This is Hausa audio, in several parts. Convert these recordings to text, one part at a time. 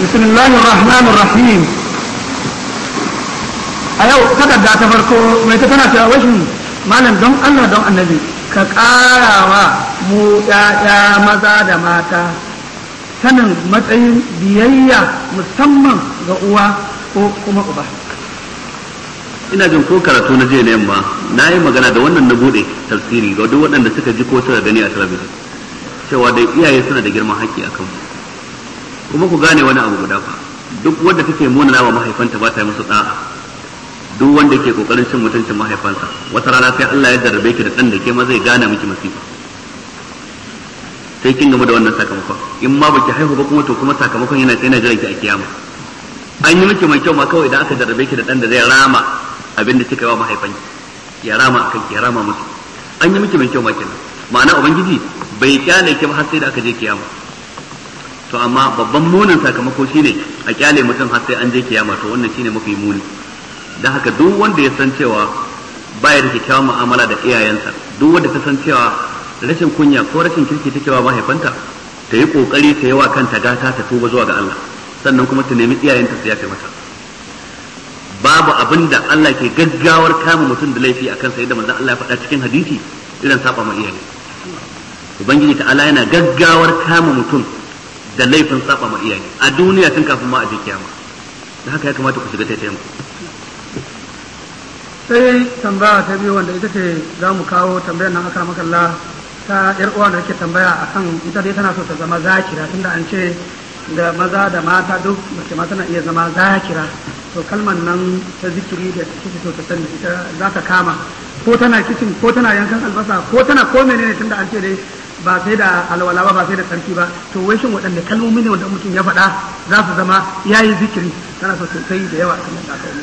bismillahir rahmanir rahim. A yau takarda ta farko mai ta tana cewa washin malam don Allah don annabi ka ƙarawa mu ƴaƴa maza da mata sanin matsayin biyayya musamman ga uwa ko kuma uba. Ina jin ko karatu na jiya na yamma na yi magana da wannan na bude tafsiri ga duk waɗanda suka ji ko suka gani a talabijin cewa da iyaye suna da girman haƙƙi a kanmu. Kuma ku gane wani abu guda fa, duk wanda take munana wa mahaifanta ba ta yi musu da'a, duk wanda ke kokarin cin mutuncin mahaifansa wata rana sai Allah ya jarrabe ki da ɗan da ke ma zai gane miki masifa, sai kin game da wannan sakamakon. In ma baki haihu ba kuma to kuma sakamakon yana sai na jiran ki a kiyama. An yi miki mai kyau ma kawai idan aka jarrabe ki da ɗan da zai rama abin da kika yi wa mahaifanki, ya rama akan ki, ya rama musu. An yi miki mai kyau ma kenan, ma'ana ubangiji bai kyale ki ba har sai da aka je kiyama. To amma babban munin sakamako shine a kyale mutum har sai an je kiyama, to wannan shine mafi muni. Dan haka duk wanda ya san cewa baya da kyakkyawan mu'amala da iyayensa, duk wanda ta san cewa rashin kunya ko rashin kirki take wa mahaifanta, ta yi kokari ta yi wa kanta gata ta tuba zuwa ga Allah, sannan kuma ta nemi iyayenta su yafe mata. Babu abin da Allah ke gaggawar kama mutum da laifi akan sa, yadda manzon Allah ya faɗa cikin hadisi, irin saba ma iyaye. Ubangiji ta'ala yana gaggawar kama mutum da laifin saba ma iyaye a duniya tun kafin ma a je kiyama. Da haka ya kamata ku shiga taitayen ku. Sai tambaya ta biyu wanda ita ce za mu kawo tambayar nan aka makalla ta yar uwa da take tambaya akan ita dai tana so ta zama zakira, tunda an ce da maza da mata duk mace ma tana iya zama zakira. To kalmar nan ta zikiri da take so ta sani ita za ta kama ko tana kicin ko tana yankan albasa ko tana ko menene, tunda an ce dai ba sai da alwala ba sai da sarki ba. To wai shin waɗanne kalmomi ne wanda mutum ya faɗa za su zama yayi zikiri? Tana so sosai da yawa kamar da aka yi.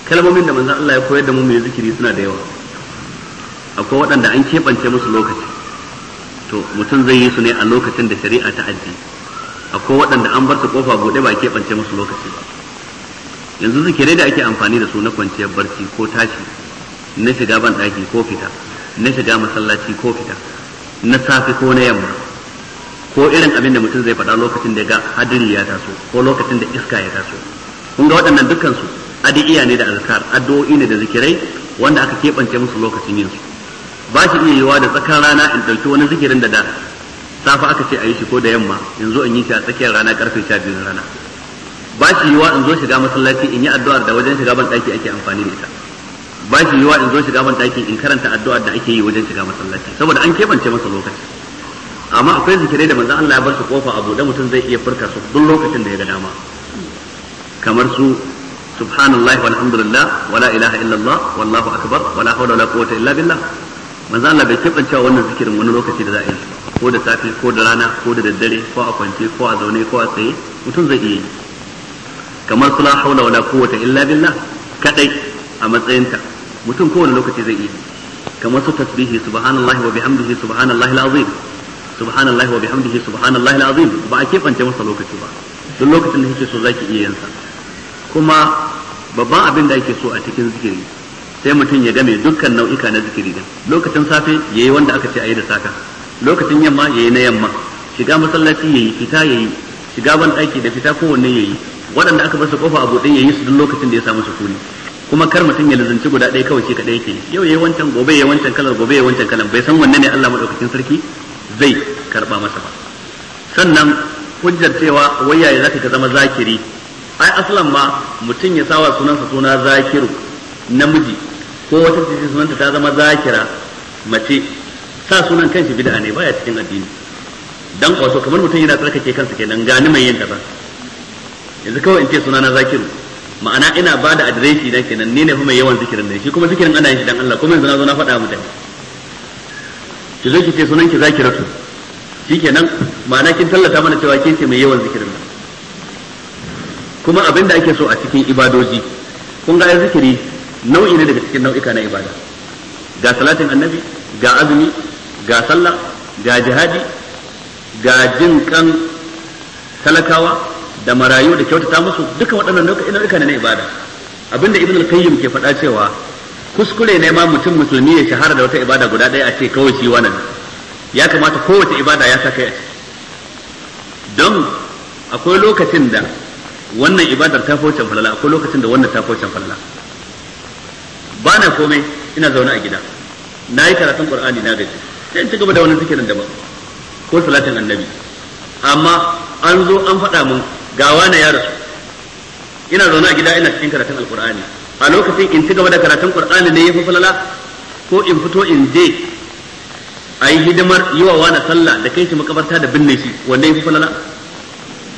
Kalmomin da manzon Allah ya koyar da mu mai zikiri suna da yawa. Akwai waɗanda an keɓance musu lokaci, to mutum zai yi su ne a lokacin da shari'a ta ajiye. Akwai waɗanda an bar su kofa buɗe ba a keɓance musu lokaci ba. Yanzu zikirai da ake amfani da su na kwanciyar barci ko tashi, na shiga ban ɗaki ko fita, na shiga masallaci ko fita, na safe ko na yamma, ko irin abin da mutum zai faɗa lokacin da ga hadiri ya taso ko lokacin da iska ya taso. Kun ga waɗannan dukkan su adi'iya ne da azkar, addu'o'i ne da zikirai wanda aka keɓance musu lokacin yin su. Ba shi iya yiwa da tsakar rana in ɗauki wani zikirin da safa aka ce a yi shi ko da yamma, yanzu in yi shi a tsakiyar rana karfe 12 na rana. Ba shi yiwa in zo shiga masallaci in yi addu'ar da wajen shiga ban ɗaki ake amfani da ita. Ba shi yiwa in zo shiga ban ɗaki in karanta addu'ar da ake yi wajen shiga masallaci, saboda an keɓance masa lokaci. Amma akwai zikirai da manzon Allah ya bar su kofa a buɗe, mutum zai iya furta su duk lokacin da ya ga dama, kamar su subhanallahi walhamdulillah wala ilaha illallah wallahu akbar wala hawla wala quwwata illa billah. Manzon Allah bai keɓance wannan zikirin wani lokaci da za a yi ko da safe ko da rana ko da daddare ko a kwance ko a zaune ko a tsaye, mutum zai iya yi. Kamar su la hawla wala quwwata illa billah kadai a matsayinta mutum kowane lokaci zai iya. Kamar su tasbihi subhanallahi wa bihamdihi subhanallahi alazim, subhanallahi wa bihamdihi subhanallahi alazim, ba a keɓance masa lokaci ba, duk lokacin da kike so zaki iya yin sa. Kuma babban abin da ake so a cikin zikiri sai mutum ya game dukkan nau'ika na zikiri din. Lokacin safe yayi wanda aka ce ayi da saka, lokacin yamma yayi na yamma, shiga masallaci yayi, fita yayi, shiga ban daki da fita kowanne yayi, waɗanda aka bar su kofa a buɗe yayi su duk lokacin da ya samu sukuni. Kuma kar mutum ya lazanci guda ɗaya kawai shi kaɗai yake, yau yayi wancan, gobe yayi wancan kalar, gobe yayi wancan kalar, bai san wanne ne Allah madaukakin sarki zai karba masa ba. Sannan hujjar cewa wayaye zaka ka zama zakiri, ai aslan ma mutum ya sawa sunansa suna zakiru namiji ko wata ce sunanta ta zama zakira mace, sa sunan kanshi bid'a ne, baya cikin addini. Dan wato kamar mutum yana tsarkake kansa kenan, gani mai yin kaza. Yanzu kawai in ce sunana zakiru, ma'ana ina ba da adireshi na kenan, ni ne fa mai yawan zikirin da shi, kuma zikirin ana yin shi dan Allah, kuma yanzu na zo na faɗa mutane ki zo ki ce sunan ki zakiratu, shikenan ma'ana kin tallata mana cewa kin ce mai yawan zikirin nan. Kuma abin da ake so a cikin ibadoji, kun ga zikiri nau'i ne daga cikin nau'ika na ibada. Ga salatin annabi, ga azumi, ga sallah, ga jihadi, ga jin kan talakawa da marayu da kyautata musu, duka waɗannan nau'ika ne na ibada. Abinda Ibn al-Qayyim ke faɗa cewa kuskure ne ma mutum musulmi ya shahara da wata ibada guda ɗaya a ce kawai shi wannan. Ya kamata kowace ibada ya sa kai a ciki. Don akwai lokacin da wannan ibadar ta faucin falala, akwai lokacin da wannan ta faucin falala. Ba na komai, ina zaune a gida, na yi karatun Qur'ani na gaji, sai in ci gaba da wani zikirin daban ko salatin annabi. Amma an zo an faɗa mun ga wani ya rasu, ina zaune a gida ina cikin karatun Alƙur'ani, a lokacin in ci gaba da karatun Qur'ani ne ya fi falala, ko in fito in je a yi hidimar yi wa wani sallah da kai shi makabarta da binne shi wanda ya fi falala?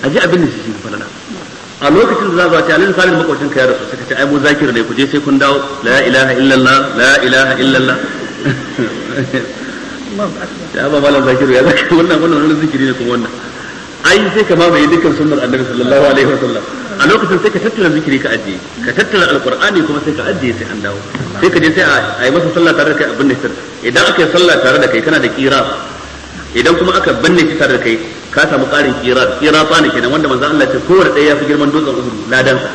A je a binne shi fi falala. A lokacin da za a ce alin salin makwacin ka ya rasu suka ce ai mu zakir ne, ku je sai kun dawo la ilaha illallah la ilaha illallah. Ya ba malam zakiru ya zaka wannan wani zikiri ne kuma wannan. Ai sai ka mamaye dukkan sunnar annabi sallallahu alaihi wasallam. A lokacin sai ka tattara zikiri ka ajiye, ka tattara alqur'ani kuma sai ka ajiye sai an dawo. Sai ka je sai a yi masa sallah tare da kai abin da idan aka yi sallah tare da kai kana da kira, idan kuma aka binne shi tare da kai ka samu ƙarin kira tsani kenan, wanda manzo Allah ce kowanne ɗaya ya fi girman dutsen Uhud ladan sa.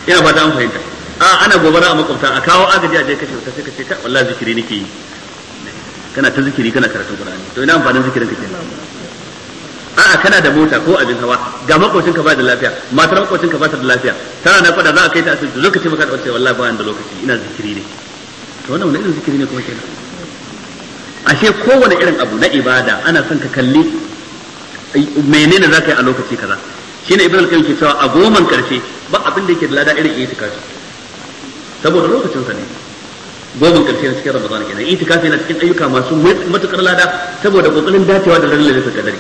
Ina fata an fahimta. Ana gobara a makwabta, a kawo agaji a je kashe wuta, sai ka ce kai wallahi zikiri nake yi. Kana ta zikiri kana karatun Qur'ani, to ina amfanin zikirin ka kenan? Kana da mota ko abin hawa, ga makocin ka ba da lafiya, matar makocin ka ba ta da lafiya, tana da kwada za a kai ta asibiti, lokaci maka da wace wallahi ba da lokaci, ina zikiri ne. To wannan wani irin zikiri ne kuma kenan? Ashe kowane irin abu na ibada ana son ka kalli menene za ka yi a lokaci kaza. Shine Ibn al-Qayyim ke cewa a goman karshe ba abin da yake da lada irin itikafi, saboda lokacin sa ne. Goman karshe na cikin Ramadan kenan, itikafi na cikin ayyuka masu matukar lada saboda kokarin dacewa da lailatul qadari.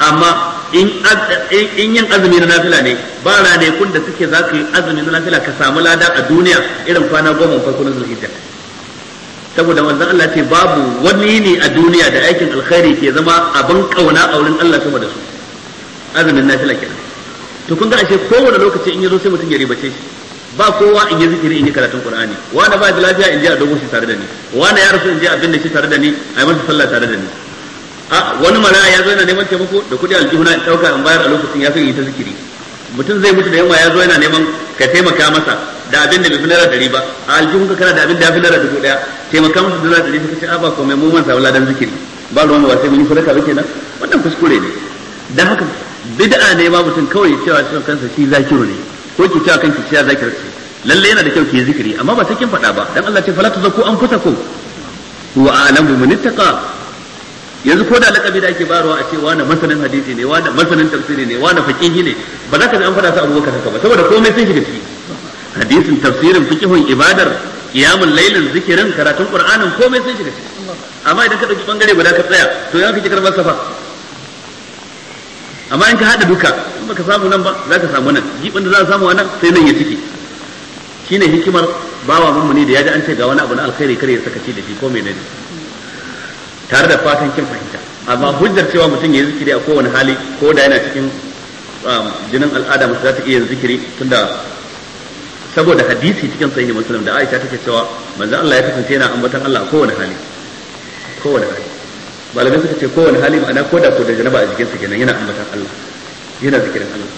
Amma in yin azumi na nafila ne, ba ranakun da suke za ka yi azumi na nafila ka samu lada a duniya irin kwana 10 farko na Zulhijja. Saboda manzon Allah ce babu wani ne a duniya da aikin alkhairi ke zama abin kauna a wurin Allah sama da su, azumin nafila kenan. To kun ga ashe kowane lokaci in yazo sai mutum ya ribace shi. Ba kowa in yi zikiri in yi karatun Qur'ani, wani ba da lafiya in je a dogo shi tare da ni, wani ya rasu in je a binne shi tare da ni, a yi masa sallah tare da ni. Wani maraya ya zo yana neman taimako da kudi aljihuna in dauka in bayar a lokacin ya fi yi ta zikiri. Mutum zai mutu da yamma ya zo yana neman ka taimaka masa da abin da bai fi naira 100 ba, a aljihun ka kana da abin da ya fi naira 1000, taimaka masa da naira 100 suka ce ba komai mu man samu ladan zikiri, ba ruwan ba sai mun yi sadaka ba kenan. Wannan kuskure ne. Dan haka bid'a ne ba mutum kawai cewa shi kansa shi zakiru ne, ko ki cewa kanki cewa zakiru ce. Lalle yana da kyau ki yi zikiri, amma ba sai kin faɗa ba, dan Allah ce fala tuzakku anfusakum wa a'lamu man ittaqa. Yanzu ko da lakabi da ake bayarwa a ce wani masanin hadisi ne, wani masanin tafsiri ne, wani faqihi ne, ba za ka ji an faɗa su Abubakar haka ba, saboda komai sun shiga ciki. Hadisin, tafsirin, fiqhun, ibadar, qiyamul lailin, zikirin, karatun Qur'anin, komai sun shiga ciki. Amma idan ka dauki bangare guda ka tsaya, to ya kake karbar safa. Amma in ka hada duka, in baka samu nan ba, za ka samu nan. Jibin da za ka samu nan sai nan ya ciki. Shine hikimar bawa mummuni da ya ji an ce ga wani abu na alkhairi kare ya sakaci da shi ko menene. Tare da fatan kin fahimta, amma hujjar cewa mutum ya yi zikiri a kowane hali, ko da yana cikin jinin al'ada mutum za ta iya yin zikiri, tunda saboda hadisi cikin sahihi Muslim da Aisha take cewa manzon Allah ya kasance yana ambaton Allah a kowane hali. Malamai suka ce kowane hali ma'ana ko da ko da janaba a jikinsa kenan yana ambaton Allah, yana zikirin Allah.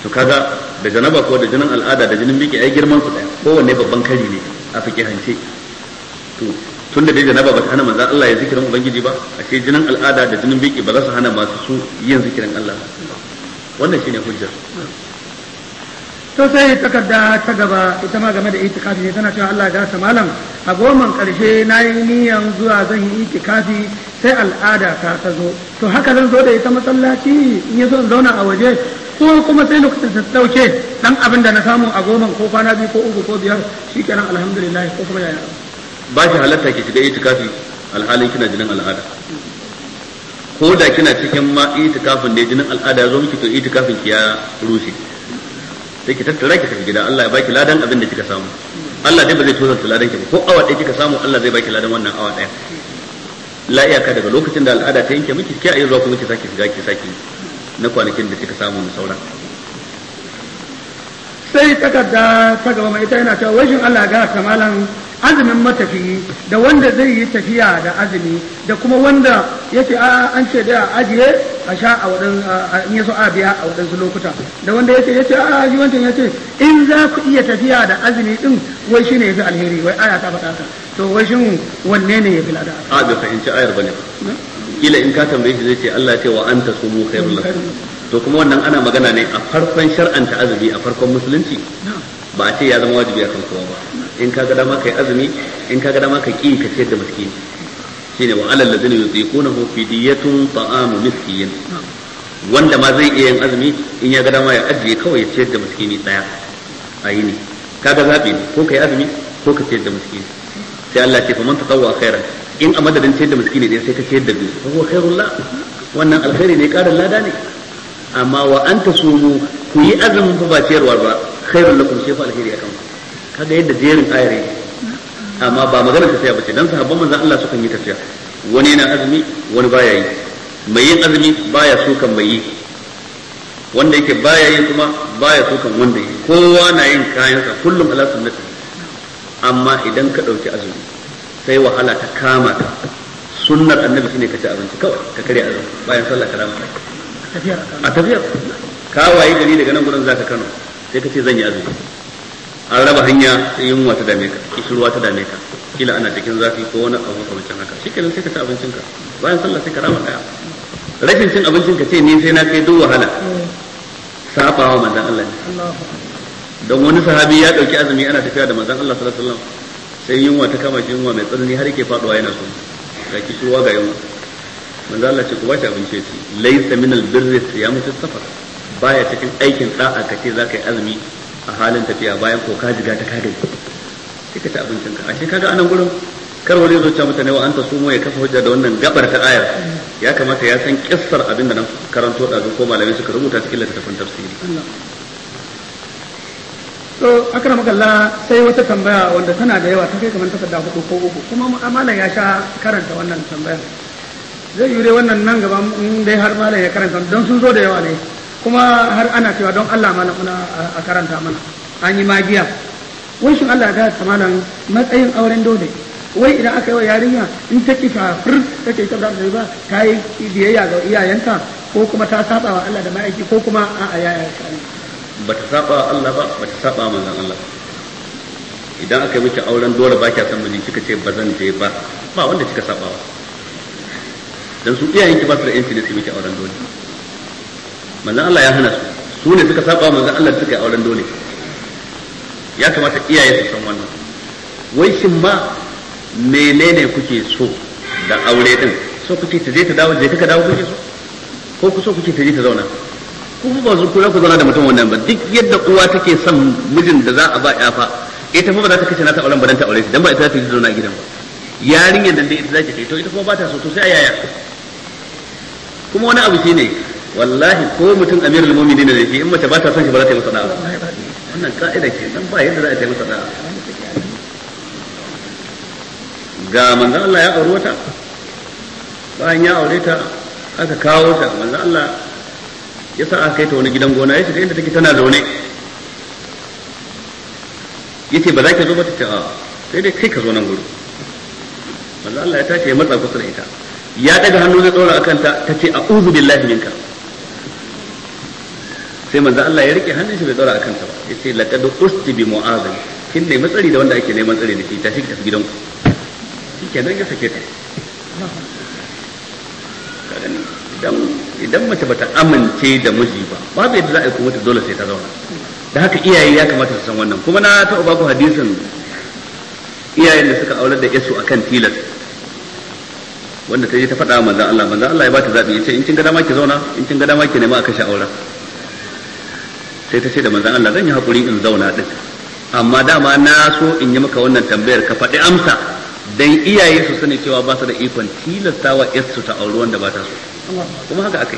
To kaga da janaba ko da jinin al'ada da jinin biki ai girman su daya, kowanne babban kari ne a fiqihance. To tun da dai janaba ba ta hana manzon Allah ya zikirin ubangiji ba, ashe jinin al'ada da jinin biki ba za su hana masu su yin zikirin Allah. Wannan shine hujjar. To sai takarda ta gaba ita ma game da itikafi ne, tana cewa Allah ya gasa malam, a goman karshe na yi niyan zuwa zan yi itikafi sai al'ada ta zo, to haka zan zo da ita masallaci in ya so in zauna a waje, ko kuma sai lokacin ta dauke dan abin da na samu a goman ko kwana 2 ko 3 ko 5 shikenan alhamdulillah, ko kuma yaya? Ba shi halatta ki shiga itikafi alhalin kina jinin al'ada, ko da kina cikin ma itikafin da jinin al'ada zo miki, to itikafin ki ya rushe, sai ki tattara ki tafi gida, Allah ya baki ladan abin da kika samu. Allah dai ba zai tozarta ladan ki ba, ko awa ɗaya kika samu Allah zai baki ladan wannan awa ɗaya. La iyaka daga lokacin da al'ada ta yanke miki, kiyaye zuwa kuma ki saki shiga ki saki na kwanakin da kika samu na sauran. Sai takarda ta gaba mai ita yana cewa wajin Allah ga kamalan azumin matafiyi da wanda zai yi tafiya da azumi da kuma wanda yace an ce da ajiye a sha a wadan in yaso a biya a wadansu lokuta, da wanda yace a ji wancan yace in za ku iya tafiya da azumi din wai shine yafi alheri, wai aya ta faɗa ka, to wai shin wanne ne yafi lada? A bai fahimci ayar bane. kila in ka tambaye shi zai ce Allah ya ce wa anta sumu khairul lakum. To kuma wannan ana magana ne a farkon shar'anta azumi a farkon musulunci, ba a ce ya zama wajibi akan kowa ba. In ka ga dama kai azumi, in ka ga dama ka ki ka ciyar da miskini. Shine wa alal ladina yutiqunahu fidyatun ta'amu miskin. Wanda ma zai iya yin azumi in ya ga dama ya ajiye kawai ya ciyar da miskini daya a yini. Kaga zabi ne ko kai azumi ko ka ciyar da miskini. Sai Allah ce fa man tatawwa khairan, in a madadin ciyar da miskini ɗaya sai ka ciyar da biyu, fa huwa khairul la, wannan alkhairi ne, karin lada ne. Amma wa anta sumu, ku yi azumin fa ba ciyarwa ba, khairul lakum, sai fa alkhairi akan ku. Kaga yadda jerin ayar yake. Amma ba magana tafiya bace, dan sahabban manzon Allah sukan yi tafiya, wani yana azumi wani baya yi, mai yin azumi baya sukan mai yi, wanda yake baya yi kuma baya sukan wanda yi, kowa na yin kayansa kullum ala sunnati. Amma idan ka ɗauki azumi sai wahala ta kama ka, sunnar annabi shine ka ci abinci kawai ka karya azumi bayan sallah ka rama a tafiyar ka waye gari daga nan gurin zaka Kano sai ka ce zan yi azumi, an raba hanya sai yunwa ta dame ka, kishirwa ta dame ka, kila ana cikin zafi ko wani abu kamar haka, shikenan sai ka ci abincinka bayan sallah sai ka rama daya. Rashin cin abincin ka ce ni sai na kai duk wahala, sabawa manzon Allah ne. Don wani sahabi ya dauki azumi ana tafiya da manzon Allah sallallahu alaihi wasallam, sai yunwa ta kama shi, yunwa mai tsanani har yake faduwa yana so ga kishirwa ga yunwa. Manzon Allah ce ku ba shi abinci ya ci, laysa min albirri siyamu fi safar, baya cikin aikin da'a kace zaka yi azumi a halin tafiya bayan ko ka jiga ta kage sai ka ci abincin ka. Ashe kaga anan gurin kar wani zo ta mutane wa anta sumo ya kafa hujja da wannan gabar ta ayar, ya kamata ya san kissar abinda nan karanto da ko malamai suka rubuta cikin littafin tafsiri. to akramakallah sai wata tambaya wanda tana da yawa ta kai kamar takarda 4 ko 3, kuma amalan ya sha karanta wannan tambaya. Zai yi dai wannan nan gaba in dai har malam ya karanta, don sun zo da yawa ne, kuma har ana cewa don Allah malam muna a karanta mana, an yi magiya. Wai shin Allah ya ga malam matsayin auren dole, wai idan aka yi wa yarinya in ta kifa take ta da ba ta yi biyayya ga iyayenta, ko kuma ta saba wa Allah da ma'aiki, ko kuma a'a yaya sha'ani. Bata saba Allah ba, bata saba manzon Allah. Idan aka yi miki auren dole ba kya san miji kika ce bazan je ba, ba wanda kika saba wa. Dan su iyayen ki ba su da yanci da su miki auren dole. Manzon Allah ya hana su ne suka saba manzon Allah suka yi auren dole. Ya kamata iyaye su san wannan. Wai shin ma menene kuke so da aure din? So kuke ta je ta dawo, je kaka dawo kuke so? Ko ku so kuke ta je ta zauna? Kuma ba su kula ku zauna da mutum wannan ba, duk yadda uwa take son mijin da za a ba ya fa ita fa ba za ta kace na ta auren ba dan ta aure shi, dan ba ita za ta yi zauna a gidan ba. Yarinyar da ita za ta kai to ita kuma ba ta so, to sai a yaya. Kuma wani abu shine wallahi ko mutum amirul mu'minin da shi in mace ba ta son shi ba za ta yi masa da'a. Wannan ka'ida ce, dan ba yadda za a yi masa da'a. Ga manzon Allah ya aure wata, bayan ya aure ta aka kawo ta, manzon Allah ya sa aka kai ta wani gidan gona, ya shiga inda take tana zaune, ya ce ba za ki zo ba, ta ce a sai dai kai ka zo nan gudu. manzo Allah ya tashi ya matsa kusa da ita, ya daga hannu zai tsora akan ta, ta ce a'udhu billahi minka. sai manzo Allah ya rike hannun shi bai tsora akan ta ba, ya ce laqad usti bi mu'adh, kin ne matsari da wanda ake neman tsari da shi, tashi ki tafi gidanku. Shikenan ya sake ta. Idan mace bata amince da miji ba, babu yadda za a yi kuma ta dole sai ta zauna. Da haka iyaye ya kamata su san wannan. Kuma na taɓa baku hadisin iyayen da suka aular da yasu akan tilas, wanda ta je ta faɗa manzon Allah, manzon Allah ya bata zaɓi, ya ce in kin ga dama ki zauna, in kin ga dama ki nema a kashe auren. Sai ta ce da manzon Allah, zan yi haƙuri in zauna din, amma dama na so in yi maka wannan tambayar ka faɗi amsa, dan iyaye su sani cewa ba su da ikon tilastawa yasu ta auri wanda ba ta so. Kuma haka akai.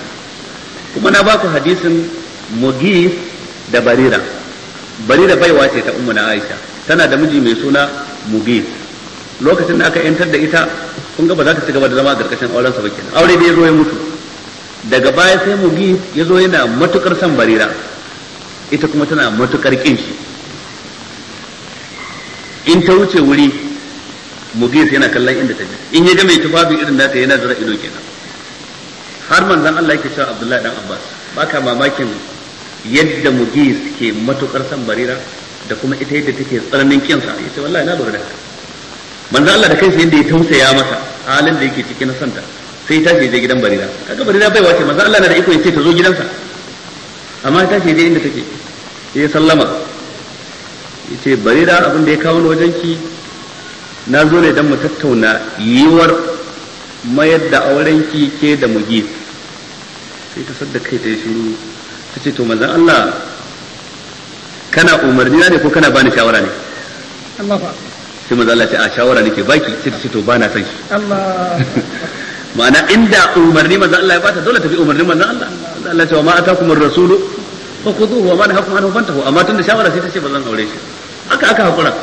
Kuma na baku hadisin Mughis da Barira. Barira baiwa ce ta ummu na Aisha, tana da miji mai suna Mughis. Lokacin da aka yantar da ita, kun ga ba za ta ci gaba da zama a karkashin auren sa ba kenan. Aure da yazo ya mutu. Daga baya sai Mughis yazo yana matukar son Barira, ita kuma tana matukar kin shi. In ta wuce wuri, Mughis yana kallon inda ta je. In ya ga mai tufafi irin nata yana zura ido kenan. Har manzon Allah yake cewa Abdullahi dan Abbas, baka mamakin yadda Mughis ke matukar san Barira da kuma ita yadda take tsananin kinsa. Yace wallahi na lura da haka. Manzon Allah da kansa yadda ya tausaya masa halin da yake cikin santa, sai ta je gidan Barira, kaga Barira bai wace manzo Allah na da iko ya ce ta zo gidansa, amma ta je inda take, sai sallama yace Barira abin da ya kawo ni wajenki na zo ne dan mu tattauna yiwuwar mayar da aurenki ke da Mughis. Sai ta sadda kai ta yi shiru ta ce to manzon Allah kana umarni ne ko kana bani shawara ne? Allah fa sai manzon Allah ce a shawara nake baki. Sai ta ce to bana son shi. Allah ma'ana inda umarni manzon Allah ya bata dole ta bi umarnin manzon Allah. Allah ce wa ma atakumur rasulu fakhuduhu wa ma nahakum anhu fantahu, amma tunda shawara sai ta ce ba zan aure shi. Aka hakura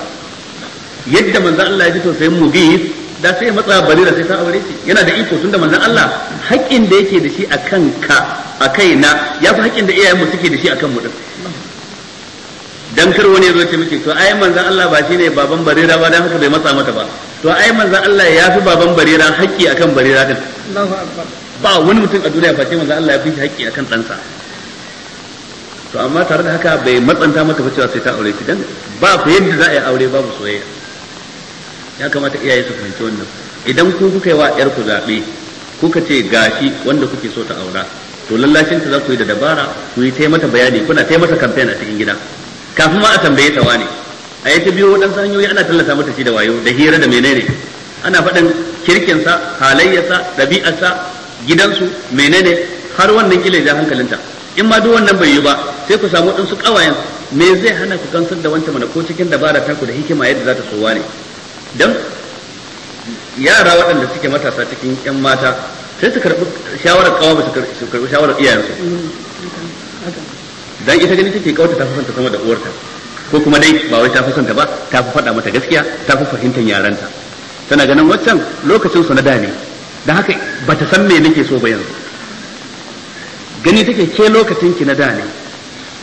yadda manzon Allah ya ji to sai Mughis da sai matsa Barira sai ta aure shi. Yana da iko tunda manzon Allah haƙƙin da yake da shi akan ka a kaina ya fi haƙƙin da iyayenmu suke da shi akan mu din. Dan kar wani ya zo ce miki to ai manzon Allah ba shine baban Barira ba dan haka bai matsa mata ba. To ai manzon Allah ya fi baban Barira haƙƙi akan Barira din. Allahu akbar. Ba wani mutum a duniya face manzon Allah ya fi shi haƙƙi akan ɗansa. To amma tare da haka bai matsanta mata ba cewa sai ta aure shi dan ba ku yadda za a yi aure babu soyayya. Ya kamata iyaye su fahimci wannan. Idan ku kuka yi wa yar ku zabe kuka ce gashi wanda kuke so ta aura, to lallashin ta za ku yi da dabara, ku yi ta mata bayani, kuna ta mata campaign a cikin gida kafin ma a tambaye ta wane. A yi ta biyo waɗansu hanyoyi ana tallata mata shi da wayo da hira da menene, ana faɗin kirkinsa, halayyarsa, ɗabi'arsa, gidansu, menene, har wannan kila ja hankalinta. In ma duk wannan bai yi ba sai ku samu ɗansu ƙawayen, me zai hana ku gansar da wancan mana ko cikin dabara ta ku da hikima yadda za ta sowa ne. Dan yara waɗanda suke matasa cikin 'yan mata sai su karɓi shawarar kawa ba su karɓi shawarar iyayensu. Dan ita gani take kawata ta fi son ta sama da uwarta, ko kuma dai ba wai ta fi son ta ba, ta fi faɗa mata gaskiya, ta fi fahimtar yaranta. Tana ganin waccan lokacin su na da ne, dan haka ba ta san me nake so ba yanzu. Gani take ke lokacin ki na da ne,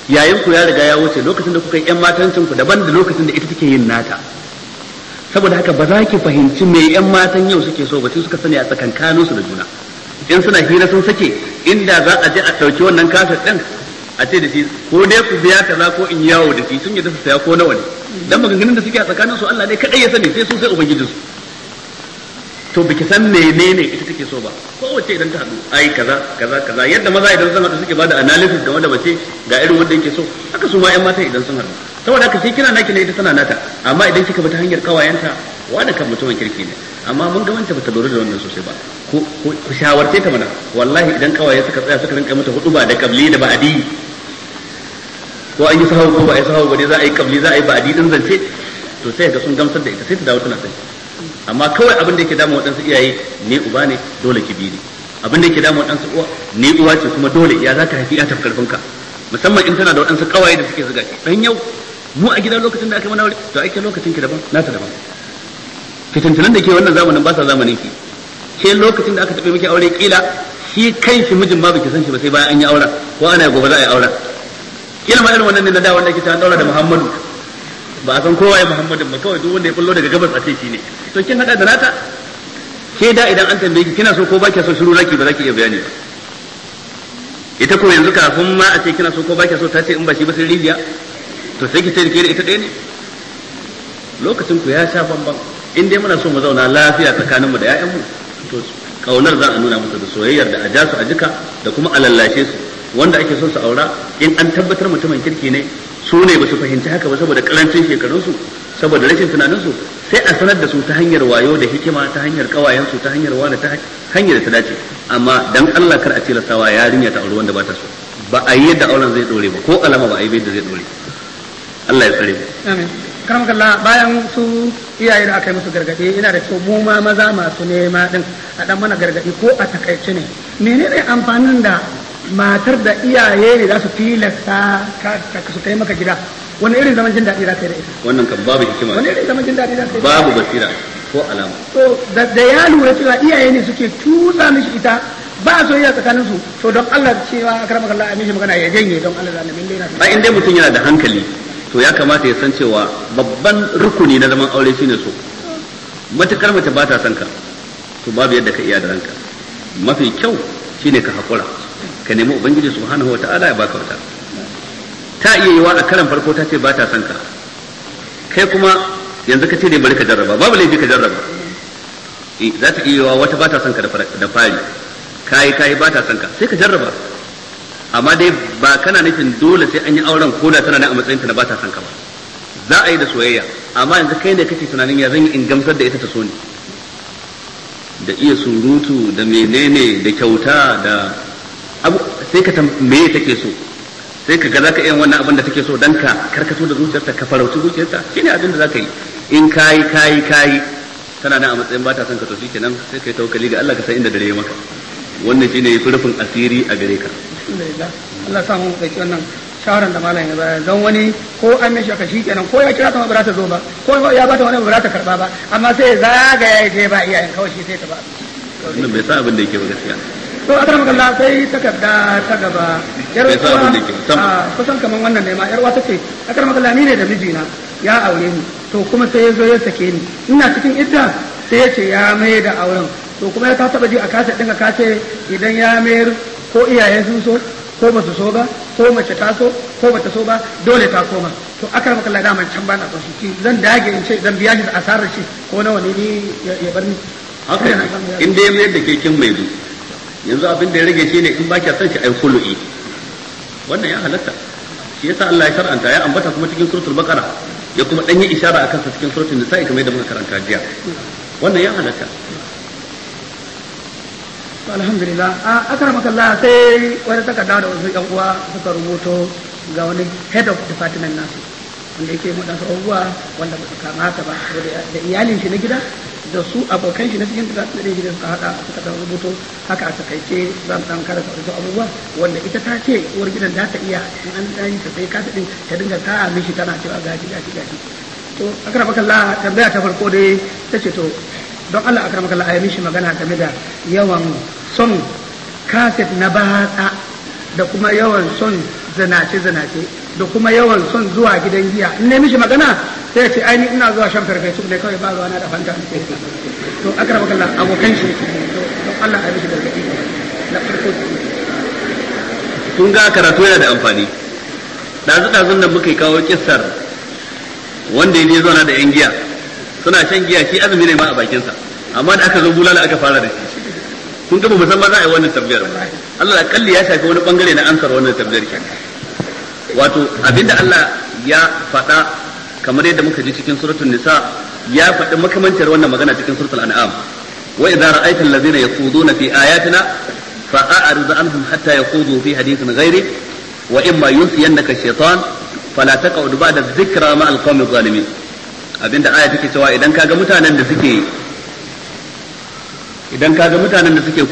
yayin ku ya riga ya wuce, lokacin da kuka yi 'yan matancin ku daban da lokacin da ita take yin nata. Saboda haka ba za ki fahimci me 'yan matan yau suke so ba, sai suka sani a tsakankaninsu da juna. In suna hira sun sake, inda za a je a ɗauki wannan kasar ɗin a ce da shi ko dai ku biya kaza ko in yawo da shi, sun yi da su saya ko nawa ne. Dan maganganun da suke a tsakaninsu Allah ne kadai ya sani, sai su sai ubangijinsu. To biki san menene ita take so ba, kowace idan ta haɗu ai kaza yadda maza idan sun haɗu suke bada analysis game da mace ga irin wanda yake so, haka su ma 'yan mata idan sun haɗu. Saboda haka sai kina naki ne ita tana nata, amma idan kika bi ta hanyar kawayenta wani kan mutumin kirki ne, amma mun ga wanda bata lura da wannan sosai ba. Ku shawarce ta mana, wallahi idan kawaye suka tsaya suka rinka mata hudu ba da kabli da ba'adi, ko an yi sahawu ko ba a yi sahawu ba dai za a yi kabli za a yi ba'adi din zance, to sai ga sun gamsar da ita sai ta dawo tana sai. Amma kawai abin da yake damu waɗansu iyaye, ni uba ne dole ki bi ni, abin da yake damu waɗansu uwa, ni uwa ce kuma dole ya za ka haifi ya tafi karfinka, musamman in tana da waɗansu kawaye da suke zuga ki dan yau mu a gidan lokacin da aka mana aure to ake lokacin ki daban nata daban. Fitintunan da ke wannan zamanin ba sa zamanin ki, ke lokacin da aka taɓa miki aure kila shi kanshi mijin ba baki san shi ba sai bayan an yi auren ko ana gobe za a yi auren. Kila ma irin wannan ne na da wanda ake ta daura da Muhammadu, ba a san kowa ya Muhammadin ba, kawai duk wanda ya kullo daga gabas a ce shi ne. To kin hada da nata, ke da idan an tambaye ki kina so ko ba ki so shiru zaki ba zaki iya bayani ba. Ita ko yanzu kafin ma a ce kina so ko ba ki so ta ce in ba shi ba sai rijiya, to sai ki ce ke da ita ɗaya ne. Lokacin ku ya sha bamban. In dai muna so mu zauna lafiya tsakanin mu da ƴaƴanmu, to kaunar za a nuna musu da soyayyar da a ja su a jika da kuma a lallashe su. Wanda ake so su aura in an tabbatar mutumin kirki ne, su ne ba su fahimci haka ba saboda karancin shekarunsu, saboda rashin tunaninsu, sai a sanar da su ta hanyar wayo da hikima, ta hanyar kawayensu, ta hanyar wani, ta hanyar da ta dace. Amma dan Allah kar a tilastawa yarinya ta aure wanda ba ta so. Ba a yi yadda auren zai dore ba, ko alama ba a yi yadda zai dore. Allah ya tsare mu. Amin. Karamakallah, bayan su iyaye da aka yi musu gargaɗi, ina da kyau mu ma maza masu nema din a dan mana gargaɗi ko a takaice ne. Menene amfanin da matar da iyaye ne za su tilasta su kai maka gida, wani irin zaman jin daɗi za ka yi da ita? Wannan kan babu hikima, wani irin zaman jin daɗi za ka yi? babu basira ko alama. To da ya lura cewa iyaye ne suke tusa mishi ita, ba soyayya tsakanin su, to don Allah cewa karamakallah a mishi magana ya janye don Allah zalimin dai na. Ai in dai mutum yana da hankali to ya kamata ya san cewa babban rukuni na zaman aure shine so. Matukar mace ba ta son ka, to babu yadda ka iya da ranka. Mafi kyau shine ka hakura, ka nemi ubangiji subhanahu wataala ya baka wata. Ta iya yiwa a karan farko ta ce ba ta son ka, kai kuma yanzu ka ce dai bari ka jarraba, babu laifi ka jarraba. za ta iya wata ba ta son ka da fari kayi ba ta son ka sai ka jarraba, amma dai ba kana nufin dole sai an yi auren ko da tana nan a matsayin ta na ba ta son ka ba. Za a yi da soyayya, amma yanzu kai ne kake tunanin ya zan yi in gamsar da ita ta so ni, da iya surutu da menene da kyauta da abu, sai ka me take so, sai ka ga za ka iya wannan abin da take so dan ka karkato da zuciyarta ka farauci zuciyarta, shine abin da za ka yi. In kayi tana nan a matsayin ba ta son ka to shikenan sai kai tawakkali ga Allah ka san inda dare ya maka. Wannan shine yafi rufin asiri a gare ka. Alhamdulillah, Allah sa mu dauki wannan shawaran da malam ya bayar, don wani ko an mishi aka shikenan ko ya kira ta ba za ta zo ba, ko ya bata wani ba za ta karba ba, amma sai zagaya ya je ba iyayen kawai shi sai ta ba. Wannan bai sa abin da yake ba gaskiya. To akramakallah sai takarda ta gaba yar uwa kusan kaman wannan ne ma yar uwa tace akramakallah ni ne da mijina ya aure ni to kuma sai ya zo ya sake ni ina cikin idda sai ya ce ya mai da auren to kuma ya ta taba ji a kasa dinga kace idan ya mayar ko iyaye sun so ko ba su so ba ko mace ta so ko bata so ba dole ta koma. To akramakallah da man can ba na so shi zan dage in ce zan biya shi da asarar shi ko nawa ne ni ya bar ni haka in dai mayar da ke kin mai yanzu abin da ya rage shi ne in ba kya son shi ai khulu'i, wannan ya halatta. Shi yasa Allah ya shar'anta ya ambata kuma cikin suratul baqara ya kuma dan yi ishara akan sa cikin suratul nisa'i kamar yadda muka karanta jiya, wannan ya halatta. Alhamdulillah, akramakallah sai wani takarda da wasu yan uwa suka rubuto ga wani head of department nasu wanda yake mu dan abubuwa wanda ba su kamata ba da iyalin shi na gida da su abokan shi na cikin da gida suka hada suka dan rubuto haka a takaice zan dan karanta wasu abubuwa wanda ita ta ce uwar gidan za ta iya in an dan ta sai kasa din ta dinga ta mishi tana cewa gashi. To akramakallah tambaya ta farko dai tace to don Allah akramakallah ayi mishi magana game da yawan son kaset na batsa da kuma yawan son zinace da kuma yawan son zuwa gidan giya. In ne mishi magana sai ya ce ai ni ina zuwa shan farfesu ne kawai ba ruwana da fanta. To akramakallah abokan shi don Allah ayi mishi gargadi na farko. Kun ga karatu yana da amfani. Dazu-dazun da muka kawo kissar wanda ya je zauna da yan giya suna shan giya shi azumi ne ma a bakinsa, amma da aka zo bulala aka fara da shi. Kun ga musamman za a yi wannan tabbiyar, Allah akalli ya shafi wani bangare na ansar wannan tabbiyar ke. Wato abinda Allah ya faɗa kamar yadda muka ji cikin suratul nisa ya faɗi makamancin wannan magana cikin suratul an'am. Wa idza ra'aita allazina yaquduna fi ayatina fa'arid anhum hatta yaqudu fi hadithin ghairi wa imma yunsiyannaka shaytan fala taq'ud ba'da dhikra ma al-qawmi adh-dhalimin. Abinda aya take cewa idan kaga mutanen da suke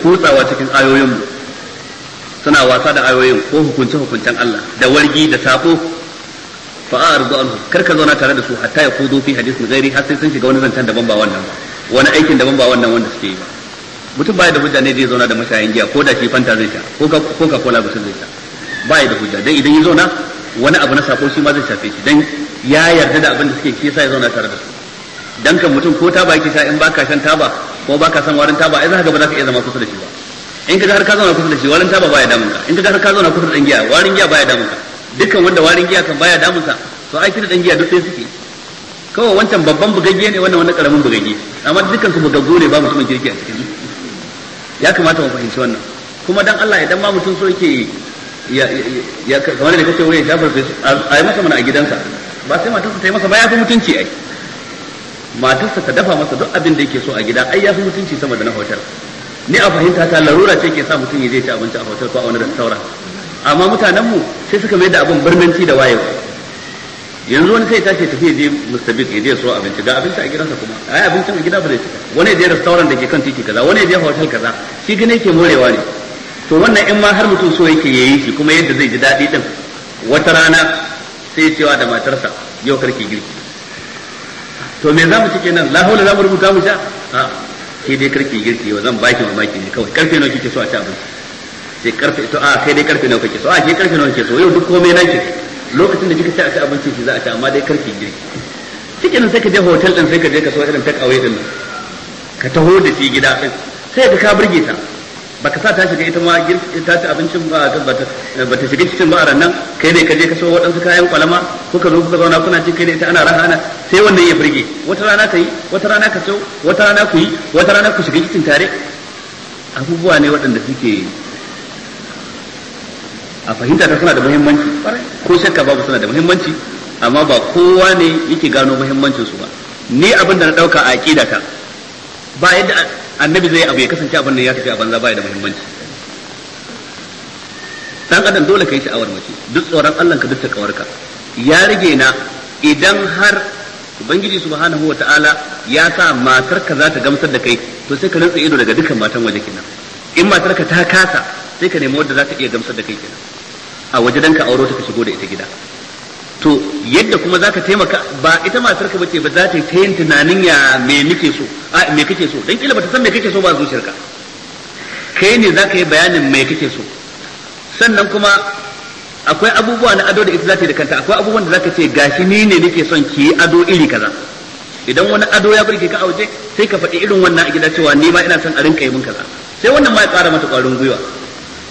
kutsawa cikin ayoyin mu suna wasa da ayoyin ko hukuncen Allah da wargi da sako fa a'ridu anhum karka zauna tare da su hatta ya kudu fi hadisin ghairi har sai sun shiga wani zancen daban ba wannan ba, wani aikin daban ba wannan wanda suke yi ba. Mutum baya da hujja ne zai zauna da mashayin giya ko da shi fanta zai sha ko ka kola mutum zai sha, baya da hujja dan idan ya zauna wani abu na sako shi ma zai shafe shi dan ya yarda da abin da suke shi yasa ya zauna tare da su. Dan kan mutum ko taba yake sha in baka shan taba ko baka san warin taba ai za ka ga ba za ka iya zama kusa da shi ba. In ka ga har ka zauna kusa da shi warin taba baya damun ka, in ka ga har ka zauna kusa da dan giya warin giya baya damun ka. Dukkan wanda warin giya kan baya damun sa to ai da dan giya duk sai suke. Kawai wancan babban bugagge ne wannan karamin bugagge, amma dukkan su bugaggo ne ba mutumin kirki a cikin su. Ya kamata mu fahimci wannan. Kuma dan Allah idan ma mutum so yake ya kamar da kace wai ya shafar a yi masa mana a gidansa ba sai matarsa ta yi masa ba ya fi mutunci ai. Matarsa ta dafa masa duk abin da yake so a gida ai ya fi mutunci sama da na hotel. Ni a fahimta ta larura ce ke sa mutum ya je ci abinci a hotel ko a wani restaurant, amma mutanen mu sai suka mai da abin birnanci da wayewa. Yanzu wani sai tashi tafi je mustabik ya je so abinci ga abinci a gidansa kuma ai abincin a gida ba zai ci, wani ya je restaurant da ke kan titi kaza, wani ya je hotel kaza, shi gane yake morewa ne. To wannan in ma har mutum so yake yayi shi kuma yadda zai ji daɗi din, wata rana sai cewa da matarsa yau karki girki. To me za mu ci kenan, la haula za mu rubuta mu sha a ke dai karki girki yau zan baki mamaki ne kawai, karfe nawa kike so a ci abinci, sai karfe to a kai dai karfe nawa kake so, a ke karfe nawa kike so, yau duk komai nake lokacin da kika ci a ci abinci shi za a ci, amma dai karki girki. Cikin sai ka je hotel din sai ka je ka so irin take away din ka taho da shi gida din sai ka burge ta baka sa ta shiga ita ma ta ci abincin ba ta shiga cikin ba a nan kai ne ka je ka so waɗansu kayan kwalama kuka zo kuka zauna kuna ci kai da ita ana rahana sai wannan ya burge wata rana ka yi wata rana ka so wata rana ku yi wata rana ku shiga cikin tare abubuwa ne waɗanda suke a fahimta ta suna da muhimmanci ko shakka babu suna da muhimmanci amma ba kowa ne yake gano muhimmancin su ba ni abin da na dauka a aqidata ba yadda annabi zai abu ya kasance abin nan ya tafi a banza ba da muhimmanci dan adam dole kai sha'awar mace duk tsoron Allah ka duk ta kawarka ya rage na idan har ubangiji subhanahu wataala ya sa matarka za ta gamsar da kai to sai ka rantsa ido daga dukkan matan waje kenan in matarka ta kasa sai ka nemi wanda za ta iya gamsar da kai kenan a waje dan ka auro ta ka shigo da ita gida to yadda kuma zaka taimaka ba ita matar ka bace ba za ta yi ta yin tunanin ya me nake so a me kake so dan kila bata san me kake so ba zuciyarka kai ne zaka yi bayanin me kake so sannan kuma akwai abubuwa na ado da ita za ta yi da kanta akwai abubuwan da zaka ce gashi ni ne nake son ki yi ado iri kaza idan wani ado ya burge ka a waje sai ka faɗi irin wannan a gida cewa ni ma ina son a rinka yi min kaza sai wannan ma ya ƙara mata ƙwarin gwiwa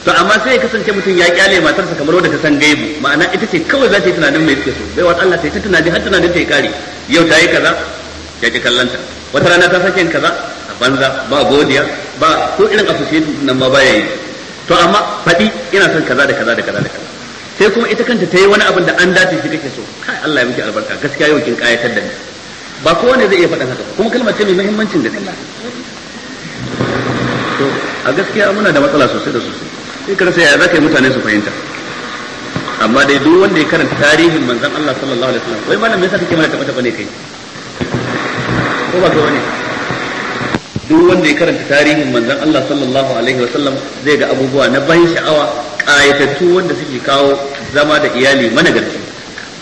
to amma sai ya kasance mutum ya kyale matarsa kamar wanda ta san gaibu ma'ana ita ce kawai za ta yi tunanin mai suke so bai wa Allah ta yi ta tunani har tunanin ta yi kare yau ta yi kaza ya ki kallanta wata rana ta sake yin kaza a banza ba godiya ba ko irin association nan ma baya yi to amma faɗi ina son kaza da kaza da kaza da kaza sai kuma ita kanta ta yi wani abin da an dace shi kake so kai Allah ya miki albarka gaskiya yau kin kayatar da ni ba kowane zai iya faɗan haka kuma kalmar ce mai muhimmancin gaske to a gaskiya muna da matsala sosai da sosai sai ka rasa yaya za ka yi mutane su fahimta amma dai duk wanda ya karanta tarihin manzon Allah sallallahu alaihi wasallam wai malam me yasa kake mana taba ne kai ko ba ga wani duk wanda ya karanta tarihin manzon Allah sallallahu alaihi wasallam zai ga abubuwa na ban sha'awa kayatattu wanda suke kawo zama da iyali managarci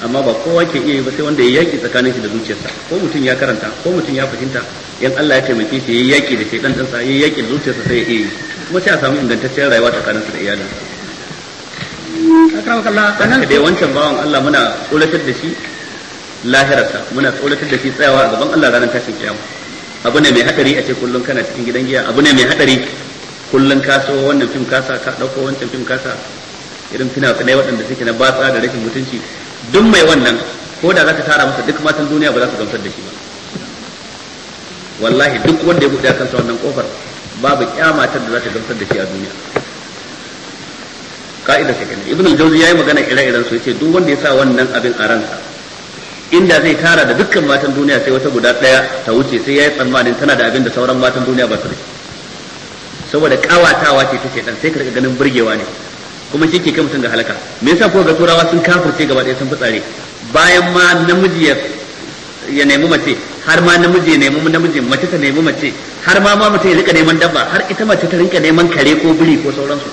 amma ba kowa ke iya yi ba sai wanda ya yaki tsakanin shi da zuciyarsa ko mutum ya karanta ko mutum ya fahimta in Allah ya taimake shi yayi yaki da shaytan ɗinsa yayi yaki da zuciyarsa sai ya iya kuma sai a samu ingantacciyar rayuwa tsakaninsa da iyalinsa haka dai wancan bawan Allah muna tsoratar da shi lahirarsa muna tsoratar da shi tsayawa a gaban Allah ranar tashin kiyama abu ne mai hadari a ce kullum kana cikin gidan giya abu ne mai hadari kullum ka so wannan fim kasa ka dauko wancan fim kasa irin fina-finai waɗanda suke na batsa da rashin mutunci duk mai wannan ko da zaka tara masa duk matan duniya ba za su gamsar da shi ba wallahi duk wanda ya buɗe kansa wannan kofar babu kyamatar da za ta gamsar da shi a duniya ka'idar ta kenan ibn al-jawzi yayi magana ire-iren su yace duk wanda ya sa wannan abin a ransa inda zai tara da dukkan matan duniya sai wata guda daya ta wuce sai yayi tsammanin tana da abin da sauran matan duniya ba su da saboda kawatawa ce ta shedan sai ka riga ganin burgewa ne kuma shi ke kai mutum ga halaka me yasa ko ga turawa sun kafirce gaba ɗaya sun fitsare bayan ma namiji ya nemi mace har ma namiji ya nemi namiji mace ta nemi mace har ma mutum ya rika neman dabba har ita mace ta rinka neman kare ko biri ko sauransu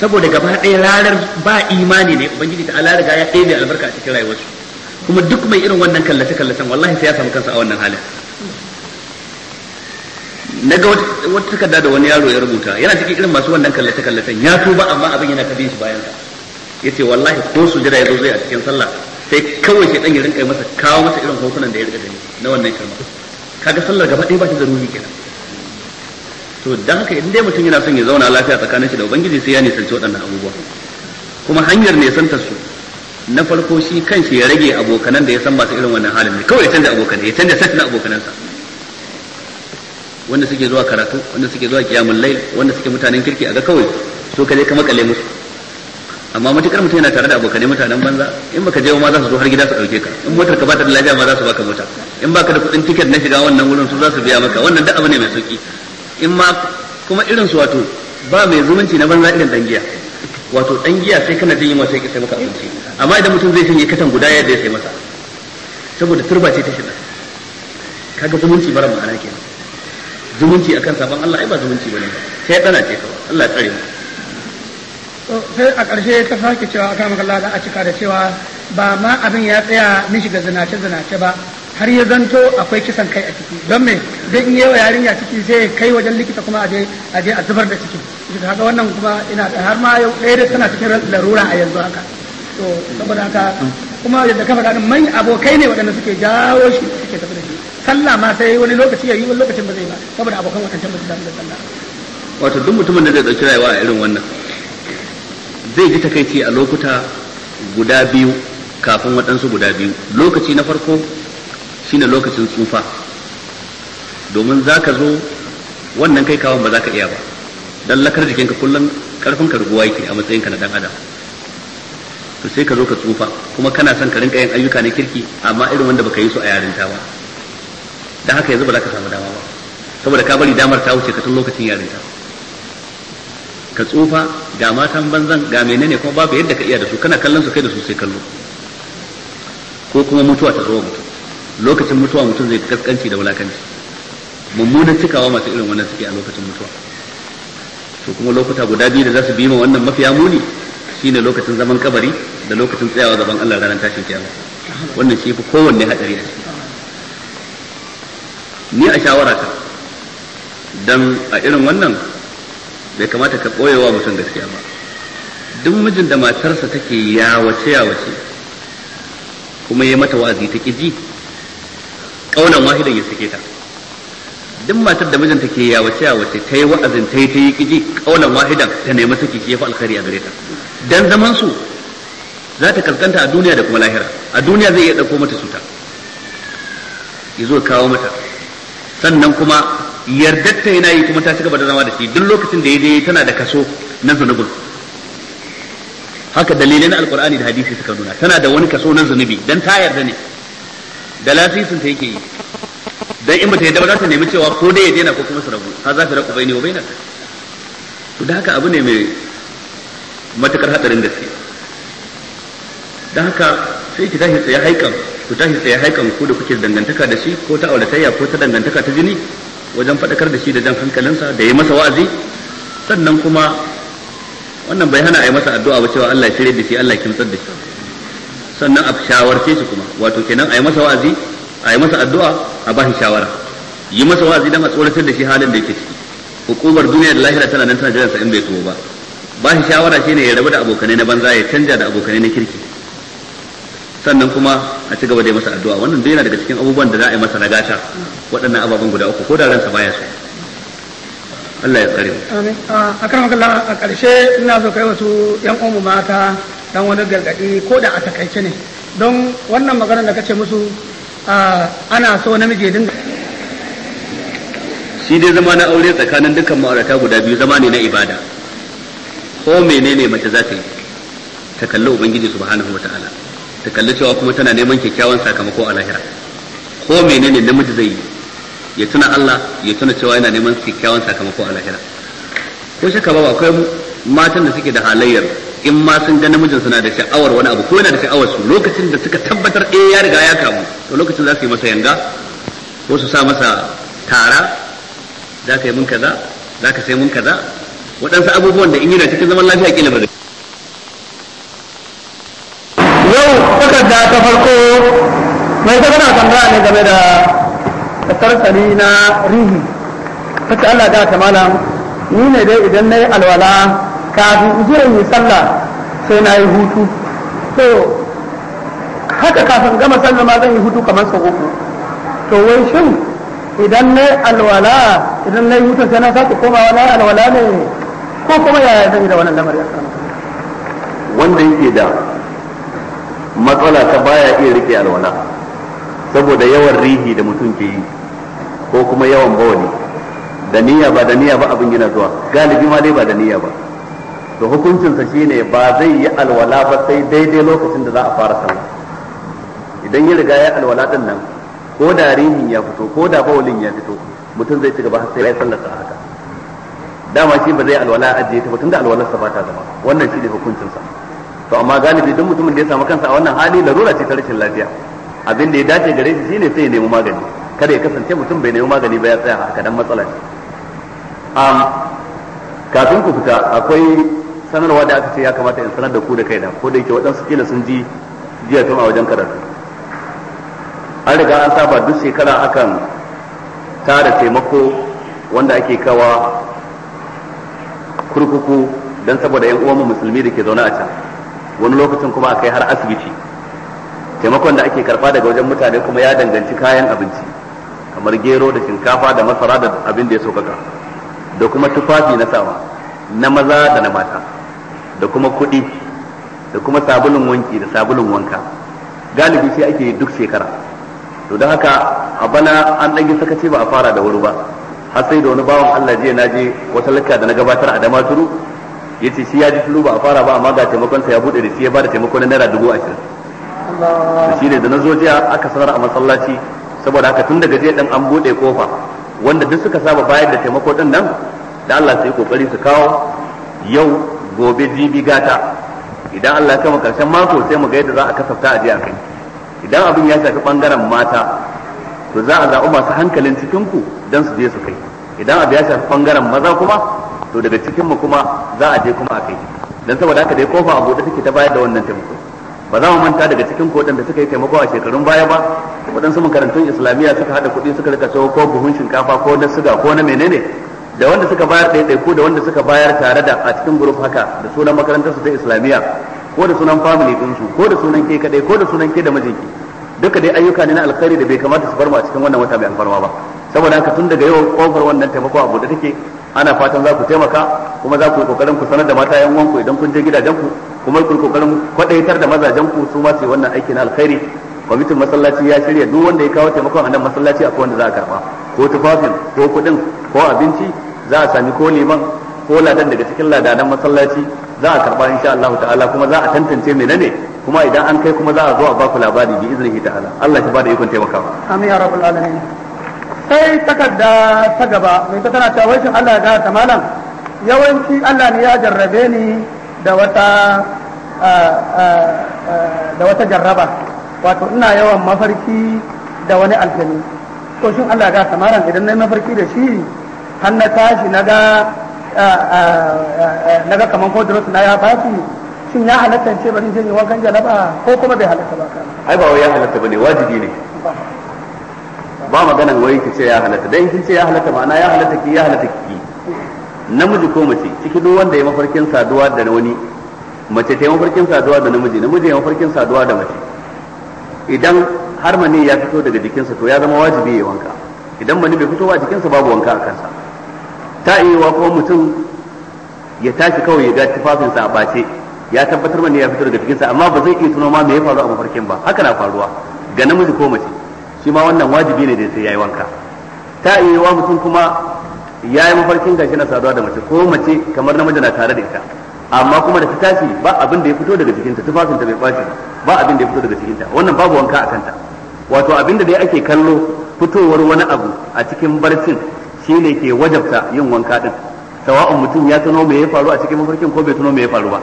saboda gaba ɗaya ranar ba imani ne ubangiji ta Allah riga ya ɗebe albarka a cikin rayuwarsu kuma duk mai irin wannan kallace-kallacen wallahi sai ya samu kansa a wannan halin na ga wata takarda da wani yaro ya rubuta yana cikin irin masu wannan kallace-kallacen ya tuba amma abin yana ta bin shi bayan sa yace wallahi ko sujada ya zo zai a cikin sallah sai kawai sai dan ya rinka masa kawo masa irin hotunan da ya riga gani na wannan shirma kaga sallar gaba ɗaya ba ta da ruhi kenan to dan haka idan dai mutum yana son ya zauna lafiya tsakanin shi da ubangiji sai ya nisanci waɗannan abubuwa kuma hanyar nisantar su na farko shi kanshi ya rage abokanan da ya san masu irin wannan halin ne kawai ya canza abokanai ya canza set na abokanansa wanda suke zuwa karatu wanda suke zuwa kiyamul layl wanda suke mutanen kirki aga kawai so ka je ka makale musu amma matukar mutum yana tare da abokanai mutanen banza in baka je ma za su zo har gida su dauke ka in motar ka bata da lafiya ma za su baka mota in baka da kudin ticket na shiga wannan wurin su za su biya maka wannan duk abu ne mai sauki in ma kuma irin su wato ba mai zumunci na banza irin dangiya wato dangiya sai kana jin yunwa sai ka sai maka abinci amma idan mutum zai shanye katan guda yadda ya sai masa saboda turba ce ta shida kaga zumunci bara ma'ana kenan zumunci akan sabon Allah ai ba zumunci bane sai dana ce kawai Allah ya tsare mu sai a ƙarshe ta sake cewa aka maka Allah da a cika da cewa ba ma abin ya tsaya mishi ga zinace ba har ya zanto akwai kisan kai a ciki don me dan in yawa yarinya ciki sai kai wajen likita kuma aje a zubar da ciki haka wannan kuma ina har ma yau ɗaya da tana cikin larura a yanzu haka to saboda haka kuma yadda ka faɗa mai abokai ne waɗanda suke jawo shi suke tafi da shi sallah ma sai wani lokaci ya yi wani lokacin ba zai ba saboda abokan waɗancan ba su damu da sallah wato duk mutumin da zai dauki rayuwa a irin wannan zai ji takaici a lokuta guda biyu kafin waɗansu guda biyu. Lokaci na farko shine lokacin tsufa, domin za ka zo wannan kai kawon ba za ka iya ba, don lakar jikinka kullum karfin ka ruguwa yake a matsayinka na dan adam. To sai ka zo ka tsufa kuma kana son ka rinka yin ayyuka na kirki amma irin wanda baka yi su a yarinta ba, dan haka yanzu ba za ka samu dama ba saboda ka bari damar ta wuce ka tun lokacin yarinta. Ka tsufa ga matan banzan ga menene kuma babu yadda ka iya da su, kana kallon su kai da su sai kallo. Ko kuma mutuwa ta zo mutum, lokacin mutuwa mutum zai kaskanci da wulakanci, mummunan cikawa masu irin wannan suke a lokacin mutuwa. To kuma lokuta guda biyu da za su bi ma wannan mafiya muni shine lokacin zaman kabari da lokacin tsayawa gaban Allah ranar tashin kiyama. Wannan shi fi kowanne hadari a ciki. Ni a shawara ta, dan a irin wannan bai kamata ka ɓoyewa mutum gaskiya ba. Duk mijin da matarsa take yawace kuma ya mata wa'azi ta ƙiji, ƙaunar wahidan ya sake ta. Duk matar da mijinta ke yawace ta yi wa'azin ta yi ƙiji, ƙaunar wahidan ta nemi saki shi ya fi alkhairi a gare ta. Dan zaman su za ta kaskanta a duniya da kuma lahira. A duniya zai iya ɗauko mata cuta, ya zo kawo mata, sannan kuma yardatta yana yi kuma ta ci gaba da zama da shi duk lokacin da ya je tana da kaso na zunubin. Haka dalilai na alkur'ani da hadisi suka nuna tana da wani kaso na zunubi dan ta yarda ne da lasisin ta yake yi, dan in bata yarda ba za ta nemi cewa ko dai ya daina ko kuma su rabu, ha za ta rabu bai ne wa bai nan. To da haka abu ne mai matukar hadarin gaske. Dan haka sai ki tashi tsaye haikan, ku tashi tsaye haikan ku da kuke dangantaka da shi ko ta auratayya ko ta dangantaka ta jini, wajen faɗakar da shi da jan hankalinsa da yi masa wa'azi. Sannan kuma wannan bai hana a yi masa addu'a ba cewa Allah ya shirye da shi, Allah ya kimtsar da shi. Sannan a shawarce shi kuma, wato kenan a yi masa wa'azi, a yi masa addu'a, a ba shi shawara. Yi masa wa'azi dan a tsoratar da shi halin da yake ciki. Hukumar duniya da lahira tana nan tana jiran sa in bai tuwo ba. Ba shi shawara shine ya rabu da abokanai na banza, ya canja da abokanai na kirki. Sannan kuma a ci gaba da yi masa addu'a. Wannan duk yana daga cikin abubuwan da za a yi masa nagata, waɗannan ababen guda uku ko da ransa baya so. Allah ya tsare mu. Amin. A kan makalla a ƙarshe ina so kai wasu ƴan umu mata dan wani gargaɗi ko da a takaice ne, don wannan maganar da kace musu ana so namiji ya dinga. Shi dai zama na aure tsakanin dukkan ma'aurata guda biyu zama ne na ibada. Ko menene mace za ta yi, ta kalli Ubangiji subhanahu wata'ala, ta kalli cewa kuma tana neman kyakkyawan sakamako a lahira. Ko menene namiji zai yi, ya tuna Allah, ya tuna cewa yana neman kyakkyawan sakamako a lahira. Ko shakka ba akwai matan da suke da halayyar in ma sun ga namijin suna da sha'awar wani abu ko yana da sha'awar su, lokacin da suka tabbatar ya riga ya kamu, to lokacin za su yi masa yanga ko su sa masa tara, za ka yi mun kaza, za ka sai mun kaza, waɗansu abubuwan da in yana cikin zaman lafiya kila ba. Yau takarda ta farko mai ta gana tambaya ne game da tattali na rihi. Tace Allah da ta malam, ni ne dai idan na yi alwala kafin in je in yi sallah sai na yi hutu. To haka kafin gama sallah ma zan yi hutu kamar sau uku. To wai shin idan na yi alwala, idan na yi hutu sai na sake komawa na yi alwala ne ko kuma yaya zan yi da wannan lamarin? Wanda yake da matsala ta baya iya rike alwala saboda yawan rihi da mutum ke yi ko kuma yawan bawali, da niyya ba da niyya ba abin yana zuwa, galibi ma dai ba da niyya ba, to hukuncinsa shine ba zai yi alwala ba sai daidai lokacin da za a fara sallah. Idan ya riga ya alwala din nan, ko da rihin ya fito ko da bawalin ya fito, mutum zai ci gaba har sai ya sallarsa haka. Dama shi ba zai alwala ajiye ta ba tunda alwalarsa ba ta zama, wannan shi ne hukuncinsa. To amma galibi duk mutumin da ya samu kansa a wannan hali larura ce ta rashin lafiya, abin da ya dace gare shi shine sai ya nemi magani, kada ya kasance mutum bai nemi magani ba ya tsaya haka dan matsala ce. Kafin ku fita akwai sanarwa da aka ce ya kamata in sanar da ku da kaina, ko da yake waɗansu kila sun ji jiya tun a wajen karatu. An riga an saba duk shekara akan tara taimako wanda ake kawa kurkuku don saboda yan uwan musulmi da ke zaune a can, wani lokacin kuma a kai har asibiti. Taimakon da ake karba daga wajen mutane kuma ya danganci kayan abinci kamar gero da shinkafa da masara da abin da ya sauƙaƙa. da kuma tufafi na sawa na maza da na mata, da kuma kuɗi, da kuma sabulun wanki da sabulun wanka. Galibi sai ake yi duk shekara. To don haka a bana an ɗage sakaci ba a fara da wuri ba, har sai da wani bawan Allah jiya na je wata lakka da na gabatar a Damaturu, ya ce shi ya ji tulu ba a fara ba, amma ga taimakonsa ya buɗe da shi ya ba da taimako na naira 20,000. Da shi ne da na zo jiya aka sanar a masallaci, saboda haka tun daga jiya ɗin an buɗe kofa wanda duk suka saba bayar da taimako ɗin nan da Allah sai kokari su kawo yau gobe jibi gata. Idan Allah ya kama karshen mako sai mu ga yadda za a kasafta a jiya kai. Idan abin ya shafi bangaren mata to za a zaɓi masu hankalin cikin ku dan su je su kai. Idan abu ya shafi bangaren maza kuma to daga cikin mu kuma za a je kuma a kai. Dan saboda haka dai kofa a buɗe take ta bayar da wannan taimako. Ba za mu manta daga cikin ku waɗanda suka yi taimako a shekarun baya ba, waɗansu makarantun islamiyya suka haɗa kuɗi suka rika sayo ko buhun shinkafa ko na siga ko na menene, da wanda suka bayar ɗaiɗaiku da wanda suka bayar tare da a cikin group haka da sunan makarantarsu ta islamiyya ko da sunan family ɗinsu ko da sunan ke kaɗai ko da sunan ke da mijinki, duka dai ayyuka ne na alkhairi da bai kamata su bar mu a cikin wannan wata mai alfarma ba. Saboda haka tun daga yau kofar wannan taimako a buɗe take, ana fatan za ku taimaka kuma za ku yi kokarin ku sanar da mata yan uwanku idan kun je gidajenku, kuma ku yi kokarin kwadaitar da mazajenku su ma su yi wannan aiki na alkhairi. Kwamitin masallaci ya shirya duk wanda ya kawo taimakon a nan masallaci akwai wanda za a karba, ko tufafin ko kuɗin ko abinci, za a sami ko liman ko ladan daga cikin ladanan masallaci za a karba insha Allah ta'ala, kuma za a tantance menene, kuma idan an kai kuma za a zo a baku labari bi iznihi ta'ala. Allah ya bada ikon taimakawa. Amin ya rabbul alamin. Sai takarda ta gaba mai ta tana cewa shin Allah ya ga malam, yawanci Allah ne ya jarrabe ni da wata jarraba, wato ina yawan mafarki da wani aljani. To shin Allah ya ga malam, idan nayi mafarki da shi har na tashi naga kaman ko durus na ya fashi, shin ya halatta ce bari in yi wankan janaba ko kuma bai halatta ba? Ai ba wai ya halatta bane, wajibi ne. Ba maganan wai ki ce ya halatta, dan kin ce ya halatta ma'ana ya halatta ki, ya halatta ki. Namiji ko mace, ciki duk wanda ya mafarkin saduwa da wani, mace ta yi mafarkin saduwa da namiji, namiji ya mafarkin saduwa da mace, idan har mani ya fito daga jikinsa to ya zama wajibi ya wanka. Idan mani bai fito ba jikinsa babu wanka a kansa. Ta iya wa kuma mutum ya tashi kawai ya ga tufafinsa a bace, ya tabbatar mani ya fito daga jikinsa, amma ba zai iya tuno ma me ya faru a mafarkin ba. Haka na faruwa ga namiji ko mace, shi ma wannan wajibi ne da sai yayi wanka. Ta iya wa mutum kuma ya yi mafarkin gashi na saduwa da mace, ko mace kamar namiji na tare da ita, amma kuma da ta tashi ba abin da ya fito daga jikinta, tufafinta bai ɓaci ba abin da ya fito daga jikinta, wannan babu wanka a kanta. Wato abin da dai ake kallo fitowar wani abu a cikin barcin shine ke wajabta yin wanka din, sawa'un mutum ya tuno me ya faru a cikin mafarkin ko bai tuno me ya faru ba.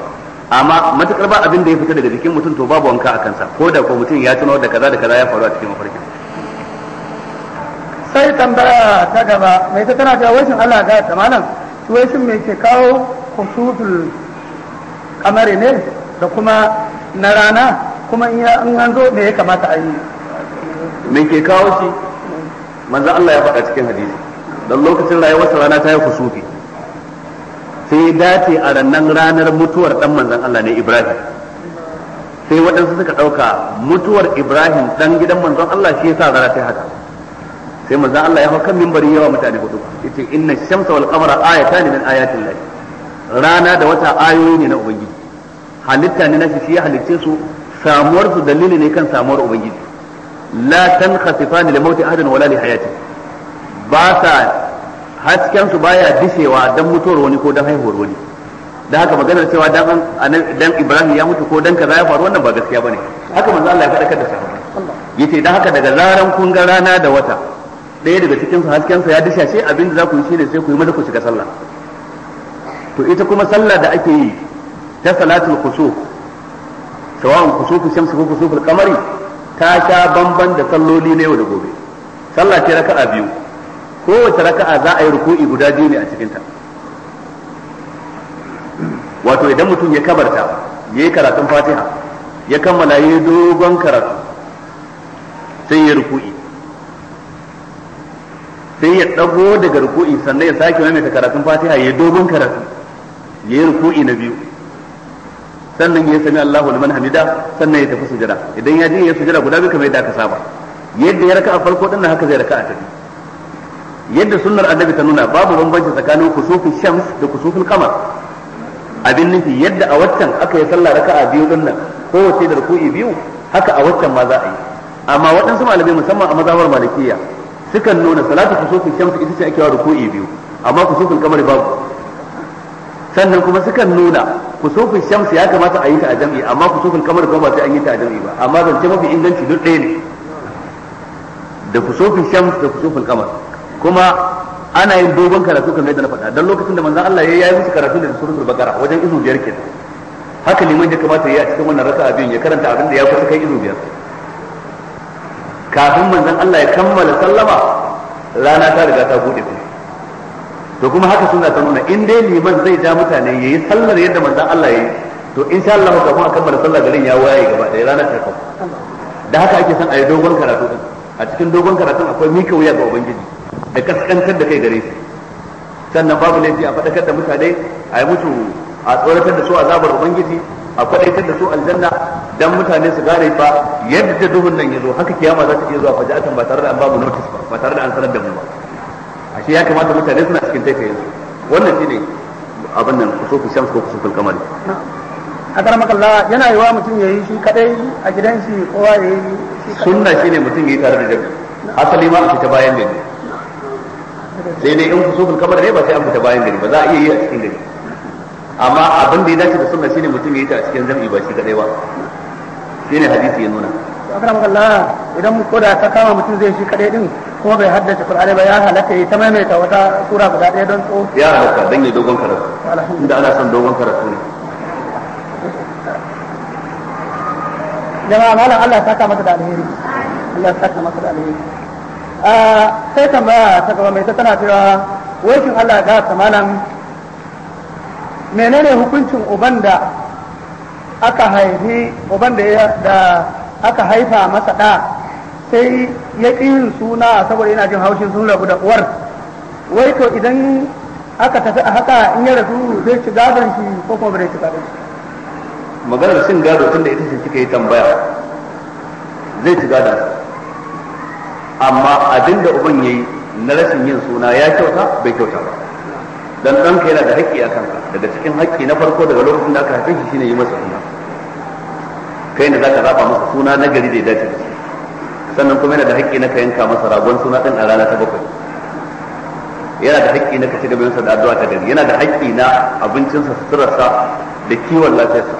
Amma matukar ba abin da ya fito daga jikin mutum to babu wanka a kansa, ko da ko mutum ya tuno da kaza da kaza ya faru a cikin mafarkin. Sai tambaya ta gaba mai ta tana cewa washin Allah ga ta malam, wai shin me ke kawo kusutul kamari ne da kuma na rana, kuma in an zo me ya kamata a yi? Me ke kawo shi? Manzo Allah ya faɗa cikin hadisi, dan lokacin rayuwarsa rana ta yi kusufi, sai dace a ranar mutuwar dan manzon Allah ne Ibrahim. Sai waɗansu suka ɗauka mutuwar Ibrahim dan gidan manzon Allah shi yasa rana ta haka. Sai manzon Allah ya hau kan minbari yawa mutane hudu, yace inna shamsa wal qamara ayatan min ayatil lahi. Rana da wata ayoyi ne na ubangiji, halitta ne na shi ya halicce su, samuwar su dalili ne kan samuwar ubangiji. La tankhasifani li mauti ahadin wala li hayati, ba sa hasken su baya dishewa dan mutuwar wani ko dan haihuwar wani. Da haka maganar cewa dan Ibrahim ya mutu ko dan kaza ya faru wannan ba gaskiya bane. Haka manzo Allah ya faɗa da sahabbai, yace dan haka daga zaran kun ga rana da wata ɗaya daga cikin su hasken sa ya dishashe, abin da za ku yi shine sai ku yi maza ku shiga sallah. To ita kuma sallah da ake yi ta salatul khusuf, sawa'un khusufus shamsi ko khusuful qamari, ta sha bamban da salloli na yau da gobe. Sallah ce raka'a biyu, kowace raka'a za a yi ruku'i guda biyu ne a cikinta. Wato idan mutum ya kabarta ya yi karatun Fatiha, ya kammala ya yi dogon karatu, sai ya ruku'i, sai ya ɗago daga ruku'i, sannan ya sake maimaita karatun Fatiha ya yi dogon karatu, ya yi ruku'i na biyu, sannan ya sami Allahu liman hamida, sannan ya tafi sujada. Idan ya je ya sujada guda biyu kamar yadda aka saba, yadda ya raka'a farko din haka zai raka'a ta biyu. yadda sunnar annabi ta nuna babu bambanci tsakanin kusufin shams da kusufin qamar. Abin nufi yadda a waccan aka yi sallah raka'a biyu din nan kowace da ruku'i biyu, haka a waccan ma za a yi. Amma waɗansu malamai musamman a mazhabar malikiyya sukan nuna salatu kusufin shams ita ce ake wa ruku'i biyu, amma kusufin qamar babu. Sannan kuma sukan nuna kusufin shams ya kamata a yi ta a jam'i, amma kusufin qamar kuma ba sai an yi ta a jam'i ba. Amma zance mafi inganci duk ɗaya ne, da kusufin shams da kusufin qamar. Kuma ana yin dogon karatu kamar yadda na faɗa, dan lokacin da manzon Allah ya yi musu karatu da suratul baqara wajen izu 5 kenan. Haka liman ya kamata ya yi a cikin wannan raka'a biyun ya karanta abin da ya kusa kai izu 5. Kafin manzon Allah ya kammala sallama rana ta riga ta bude ku. To kuma haka sunna ta nuna in dai liman zai ja mutane yayi sallar yadda manzon Allah ya yi, to insha Allah kafin a kammala sallar garin ya waye gaba ɗaya rana ta kawo. Da haka ake son a yi dogon karatu din. A cikin dogon karatun akwai mika wuya ga ubangiji da kaskantar da kai gare shi. Sannan babu laifi a faɗakar da mutane, a yi musu a tsoratar da su azabar ubangiji, a faɗaitar da su aljanna, dan mutane su gane fa yadda duhun nan ya zo haka kiyama za ta iya zuwa faja'atan ba tare da an babu notice ba tare da an sanar da mu ba. Ashe ya kamata mutane suna cikin taitayin su. Wannan shine abin nan kusufu shams ko kusufu kamar. A karamakalla yana yiwa mutum ya yi shi kadai a gidan shi, kowa ya yi shi kadai. Sunna shine mutum ya yi tare da jami'a. Asali ma a fita bayan gari. Sai dai in kusufin kamar ne ba sai an fita bayan gari ba, za a iya yi a cikin gari. Amma abin da ya dace da sunna shine mutum ya yi ta a cikin jami'i ba shi kadai ba. Shine hadisi ya nuna. Akramakallah, idan mu koda ta kama mutum zai shi kadai din kuma bai haddace Qur'ani ba, ya halatta yi ta maimaita wata sura guda ɗaya don tso. Ya halatta dan yi dogon karatu. Inda ana son dogon karatu ne. Jama'a malam Allah ya saka masa da alheri. Allah ya saka masa da alheri. Sai tambaya ta gaba mai ta tana cewa wai shin Allah ya ga malam menene hukuncin uban da aka haifa masa da sai ya ƙi yin suna saboda yana jin haushin sun rabu da uwar, wai to idan aka tafi a haka in ya rasu zai ci gadon shi ko kuma bai ci gadon shi? Maganar cin gado tun da ita ce kika yi tambaya, zai ci gadon, amma abinda uban yayi na rashin yin suna ya kyauta bai kyauta ba. Dan ɗanka yana da haƙƙi a kanka, daga cikin haƙƙi na farko daga lokacin da aka haife shi shine yi masa suna. Kai ne zaka zaba masa suna na gari da ya dace da shi. Sannan kuma yana da haƙƙi na ka yanka masa ragon suna ɗin a rana ta 7. Yana da haƙƙi na ka ci gaban sa da addu'a ta gari. Yana da haƙƙi na abincinsa, suturarsa da kiwon lafiyarsa.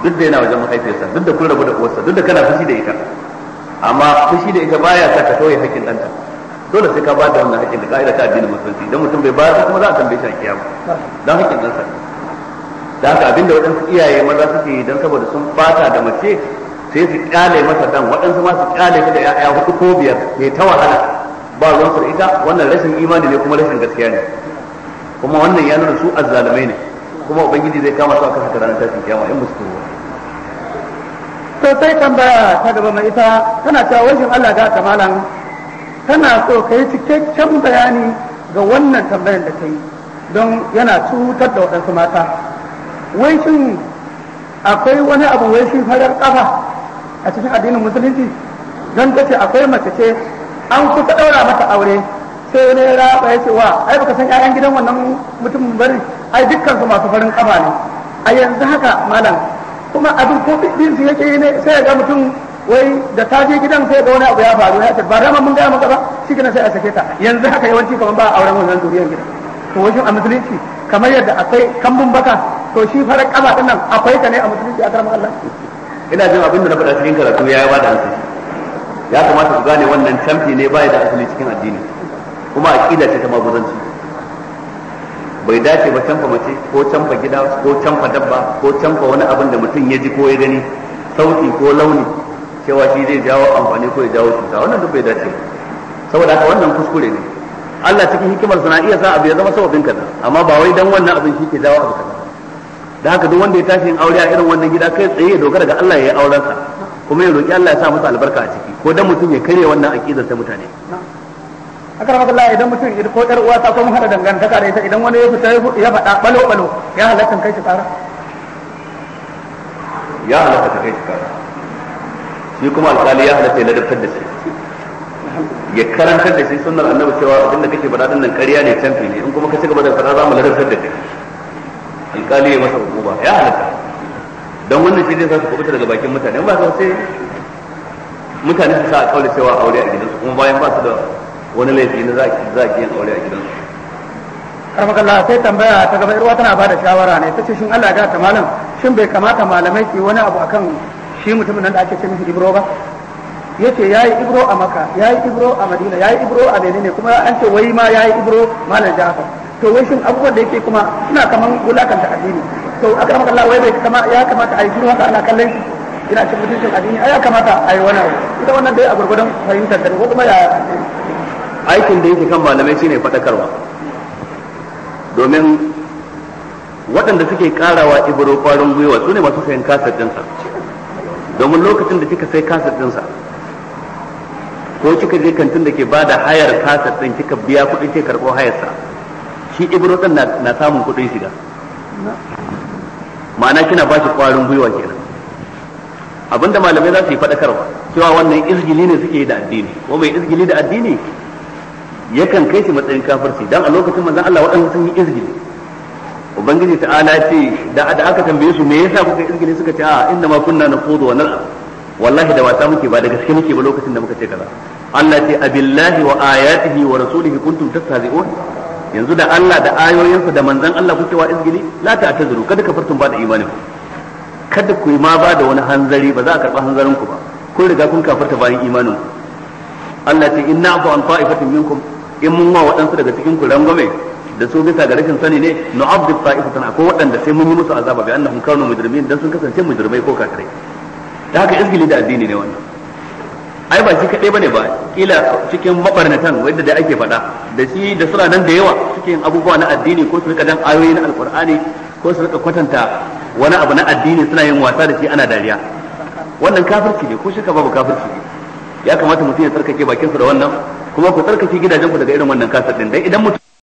Duk da yana wajen mahaifiyarsa, duk da kun rabu da uwarsa, duk da kana fushi da ita. Amma fushi da ita baya sa ka tauye haƙƙin ɗanta. Dole sai ka ba da wannan haƙƙin da ka'ida ta addinin musulunci. Idan mutum bai bayar kuma za a tambaye shi a kiyama. Dan haƙƙin ɗansa. Da haka abinda waɗansu iyaye maza suke yi don saboda sun bata da mace sai su kyale mata dan, waɗansu ma su kyale ta da ya'ya 4 ko 5 ke ta wahala ba ruwan su ita. Wannan rashin imani ne kuma rashin gaskiya ne, kuma wannan ya nuna su azzalumai ne, kuma ubangiji zai kama su akan haka ranar tashin kiyama in musu tuwo. To sai tambaya ta gaba mai ita tana cewa wajen Allah ga kamalan tana so ka yi cikakken bayani ga wannan tambayar da ta yi don yana cutar da waɗansu mata. Wai shin akwai wani abu wai shi farar kafa a cikin addinin musulunci? Don ta ce akwai mace ce an kusa ɗaura mata aure sai wani ya raba ya ce wa ai baka san ƴaƴan gidan wannan mutum bari, ai dukkan su masu farin kafa ne a yanzu haka malam, kuma abin ko bin su yake ne sai ga mutum wai da ta je gidan sai ga wani abu ya faru ya ce ba dama mun gaya maka ba, shi kenan sai a sake ta. Yanzu haka yawanci kamar ba auren wannan zuriyar gidan. To wajen a musulunci kamar yadda akwai kambun baka, to shi farar kafa din nan akwai ta ne a musulunci a karamar Allah? Ina jin abin da na faɗa cikin karatu ya ba da hankali. Ya kamata ku gane wannan camfi ne bai da asali cikin addini, kuma aqida ce ta maguzanci. Bai dace ba canfa mace ko canfa gida ko canfa dabba ko canfa wani abin da mutum ya ji ko ya gani, sauti ko launi, cewa shi zai jawo amfani ko ya jawo cuta. Wannan duk bai dace ba. Saboda haka wannan kuskure ne. Allah cikin hikimar sana iya sa abu ya zama sababin kaza, amma ba wai dan wannan abin shi ke jawo abu kaza. Da haka duk wanda ya tashi yin aure a irin wannan gida kai tsaye ya dogara ga Allah ya yi auren sa, kuma ya roki Allah ya sa masa albarka a ciki, ko dan mutum ya karya wannan aqidar ta mutane. Akramakallah, idan mutum ko ƴar uwa ta kuma hada dangantaka da ita, idan wani ya fita ya faɗa balo ya halatta kai shi tsara? Ya halatta kai shi tsara. Shi kuma alƙali ya halatta ya ladabtar da shi. ya karantar da shi sunnar annabi cewa abinda kake faɗa din nan ƙarya ne canfi ne in kuma ka ci gaba da faɗa za mu ladabtar da kai alƙali ya masa hukuma ya halatta don wannan shi zai sa su kubuta daga bakin mutane ba sa sai mutane su sa a kaula cewa aure a gidansu kuma bayan ba su da wani laifi na za ki yin aure a gidansu. Karmakalla sai tambaya ta gaba irwa tana bada shawara ne ta ce shin Allah ya ta malam shin bai kamata malamai ki wani abu akan shi mutumin nan da ake ce mishi Ibro ba yace yayi Ibro a Makka yayi Ibro a Madina yayi Ibro a Benin kuma an ce wai ma yayi Ibro malam Jafar to wai shin abubuwan da yake kuma suna kaman wulakanta addini to akramakallah wai bai ya kamata a yi shiru haka ana kallon shi ina cin mutuncin addini ai ya kamata a yi wani abu ita wannan dai a gurgurdan fahimtar da ko kuma ya aikin da yake kan malamai shine faɗakarwa domin waɗanda suke karawa Ibro kwarin gwiwa su ne masu sayan kasar ɗinsa domin lokacin da kika sai kasar ɗinsa ko kika je kantin da ke bada hayar kasar ɗin kika biya kuɗi ke karɓo hayarsa shi Ibro ɗin na samun kuɗin shiga ma'ana kina ba shi kwarin gwiwa kenan abinda malamai za su yi faɗakarwa cewa wannan izgili ne suke yi da addini ko mai izgili da addini yakan kai shi matsayin kafirci dan a lokacin manzon Allah waɗanda sun yi izgili ubangiji ta'ala ce da aka tambaye su me yasa kuka izgili suka ce a inna ma kunna naqudu wa nal'ab wallahi da wasa muke ba da gaske muke ba lokacin da muka ce kaza Allah ce abillahi wa ayatihi wa rasulihi kuntum tastahzi'un yanzu da Allah da ayoyinsa da manzon Allah kuke wa izgili la ta'tazuru kada ka fartun ba da imanin kada ku yi ma ba da wani hanzari ba za a karɓa hanzarin ku ba kun riga kun kafarta bayan imanin ku Allah ce inna afu an ta'ifatin minkum in mun wa waɗansu daga cikin ku rangwame da su bisa ga rashin sani ne nu'adhib ta'ifatan akwai waɗanda sai mun yi musu azaba bi annahum kanu mujrimin dan sun kasance mujrimai ko kafirai da haka izgili da addini ne wannan ai ba shi kadai bane ba kila cikin mabarnatan wanda da ake faɗa da shi da sura nan da yawa suke yin abubuwa na addini ko su rika dan ayoyi na alqur'ani ko su rika kwatanta wani abu na addini suna yin wasa da shi ana dariya wannan kafirci ne ko shaka babu kafirci ne ya kamata mutum ya tsarkake bakinsa da wannan kuma ku tsarkake gidajenku daga irin wannan kasar din dai idan mutum